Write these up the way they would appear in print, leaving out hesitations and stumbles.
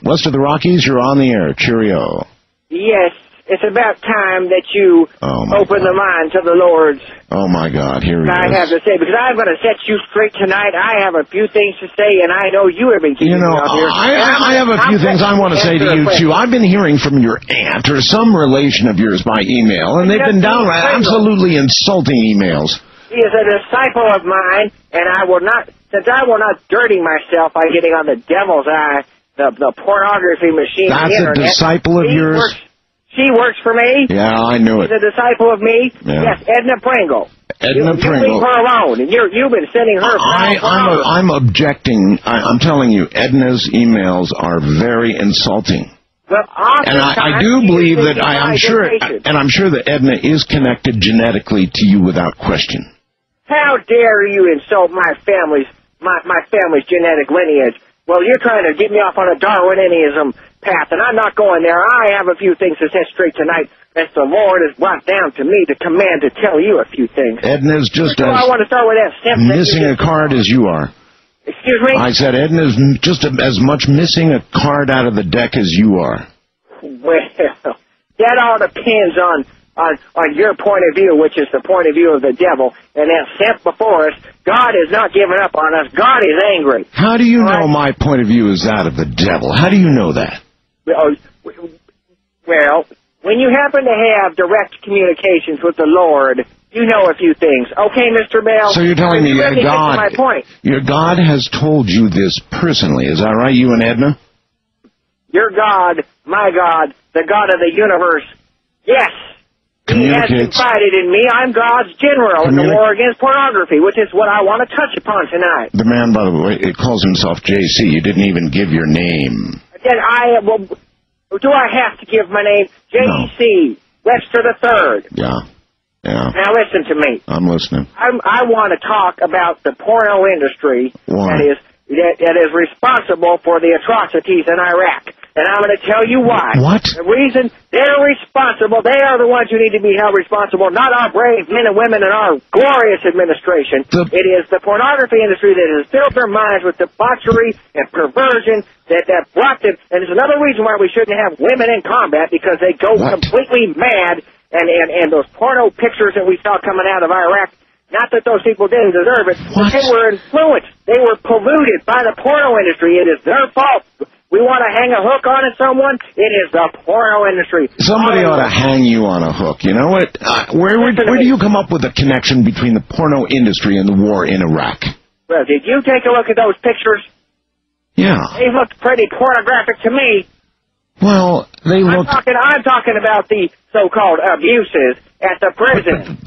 West of the Rockies, you're on the air. Cheerio. Yes, it's about time that you open the mind to the Lord's. Oh, my God, here he is. I have to say, because I'm going to set you straight tonight. I have a few things to say, and I know you have been keeping me out here. I have a few things I want to say to you, too. I've been hearing from your aunt or some relation of yours by email, and they've been downright absolutely insulting emails. He is a disciple of mine, and since I will not dirty myself by getting on the devil's eye, the pornography machine. That's the internet. A disciple of yours? She works for me. Yeah, I knew it. She's a disciple of me. Yeah. Yes, Edna Pringle. Edna Pringle. You leave her alone, and you've been sending her. I'm objecting. I'm telling you, Edna's emails are very insulting. Well, and I do believe that I'm sure that Edna is connected genetically to you without question. How dare you insult my family's genetic lineage? Well, you're trying to get me off on a Darwinianism path, and I'm not going there. I have a few things to set straight tonight, as the Lord has brought down to me the command to tell you a few things. Edna's just I want to start with that missing a card as you are. Excuse me? I said Edna's just as much missing a card out of the deck as you are. Well, that all depends on your point of view, which is the point of view of the devil, and that's set before us. God has not given up on us. God is angry. How do you know my point of view is that of the devil? How do you know that? Well, when you happen to have direct communications with the Lord, you know a few things. Okay, Mr. Bell? So you're telling me my point. Your God has told you this personally. Is that right, you and Edna? Your God, my God, the God of the universe, yes. He has confided in me. I'm God's general in the war against pornography, which is what I want to touch upon tonight. The man, by the way, it calls himself J.C. You didn't even give your name. Do I have to give my name? J.C. Webster III. Yeah. Now listen to me. I'm listening. I want to talk about the porno industry that is responsible for the atrocities in Iraq. And I'm going to tell you why. What? The reason they're responsible, they are the ones who need to be held responsible, not our brave men and women in our glorious administration. It is the pornography industry that has filled their minds with debauchery and perversion that brought them. And there's another reason why we shouldn't have women in combat, because they go completely mad. And those porno pictures that we saw coming out of Iraq, not that those people didn't deserve it, but they were influenced. They were polluted by the porno industry. It is their fault. We want to hang a hook on it, someone? It is the porno industry. Somebody ought to hang you on a hook. You know what? Where do you come up with a connection between the porno industry and the war in Iraq? Well, did you take a look at those pictures? Yeah. They looked pretty pornographic to me. Well, they look... I'm talking about the so-called abuses at the prison.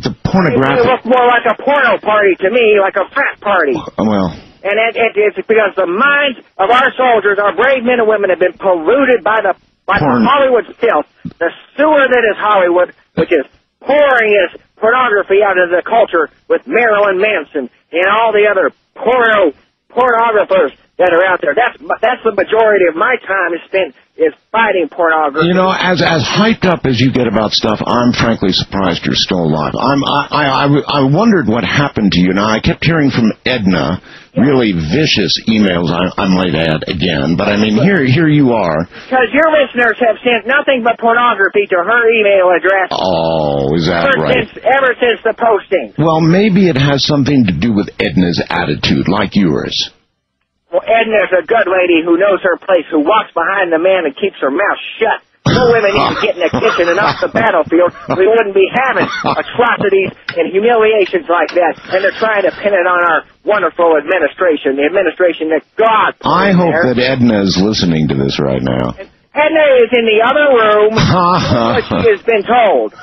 The pornographic... They look more like a porno party to me, like a frat party. Well... And it's because the minds of our soldiers, our brave men and women, have been polluted by the Hollywood filth, the sewer that is Hollywood, which is pouring its pornography out of the culture with Marilyn Manson and all the other pornographers that are out there. That's the majority of my time is spent fighting pornography. You know, as hyped up as you get about stuff, I'm frankly surprised you're still alive. I wondered what happened to you. Now, I kept hearing from Edna really vicious emails, I might add, again. But, I mean, here you are. Because your listeners have sent nothing but pornography to her email address. Oh, is that right? Ever since the posting. Well, maybe it has something to do with Edna's attitude, like yours. Well, Edna's a good lady who knows her place, who walks behind the man and keeps her mouth shut. No women need to get in the kitchen and off the battlefield. We wouldn't be having atrocities and humiliations like that. And they're trying to pin it on our wonderful administration, the administration that God put I hope there. that Edna is listening to this right now. Edna is in the other room, what she has been told.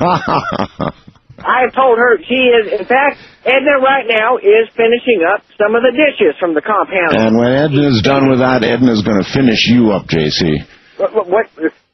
I've told her she is, in fact, Edna right now is finishing up some of the dishes from the compound. And when Edna's done with that, Edna's going to finish you up, J.C. What?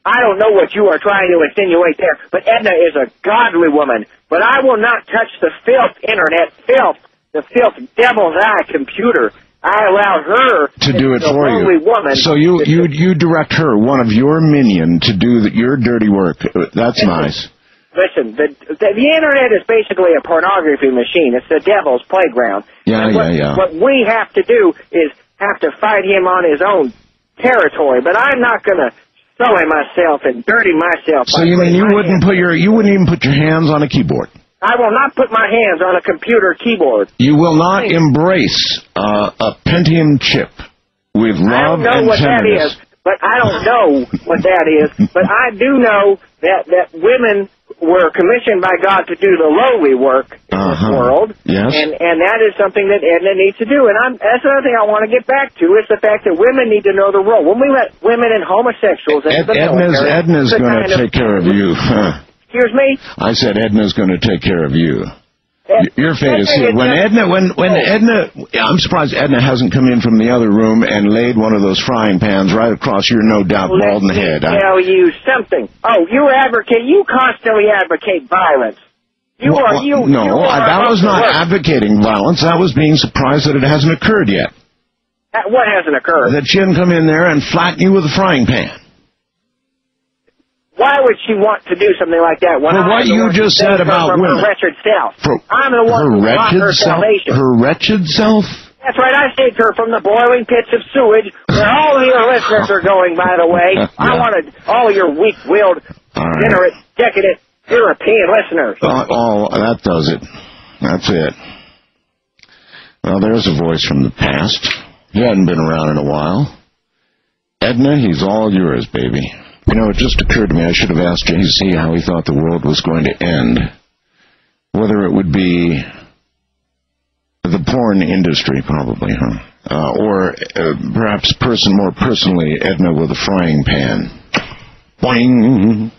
I don't know what you are trying to insinuate there, but Edna is a godly woman. But I will not touch the filth, internet filth, the filth devil's eye computer. I allowed her to do it for you. Woman. So you direct her, one of your minion, to do your dirty work. That's nice. Listen, the Internet is basically a pornography machine. It's the devil's playground. Yeah. What we have to do is have to fight him on his own territory, but I'm not going to sully myself and dirty myself. So you mean you wouldn't even put your hands on a keyboard? I will not put my hands on a computer keyboard. You will not embrace a Pentium chip with love and tenderness. I don't know what that is, but I don't know what that is. But I do know that women were commissioned by God to do the lowly work in this world. Yes. And that is something that Edna needs to do. And that's another thing I want to get back to, is the fact that women need to know the role. When we let women and homosexuals into the military... Edna's going to take care of you. Excuse me? I said Edna's going to take care of you. Your fate is sealed. When Edna, I'm surprised Edna hasn't come in from the other room and laid one of those frying pans right across your no doubt bald head. Let me tell you something. Oh, you constantly advocate violence. No, that was not advocating violence. That was being surprised that it hasn't occurred yet. What hasn't occurred? That she didn't come in there and flatten you with a frying pan. Why would she want to do something like that? For what you just said about women. Her wretched self. I'm the one who brought her salvation. Her wretched self? That's right. I saved her from the boiling pits of sewage, where all of your listeners are going, by the way. Yeah. I wanted all your weak-willed, degenerate, decadent European listeners. That does it. That's it. Well, there's a voice from the past. He hadn't been around in a while. Edna, he's all yours, baby. You know, it just occurred to me, I should have asked JC how he thought the world was going to end. Whether it would be the porn industry, probably, or perhaps more personally, Edna with a frying pan. Boing!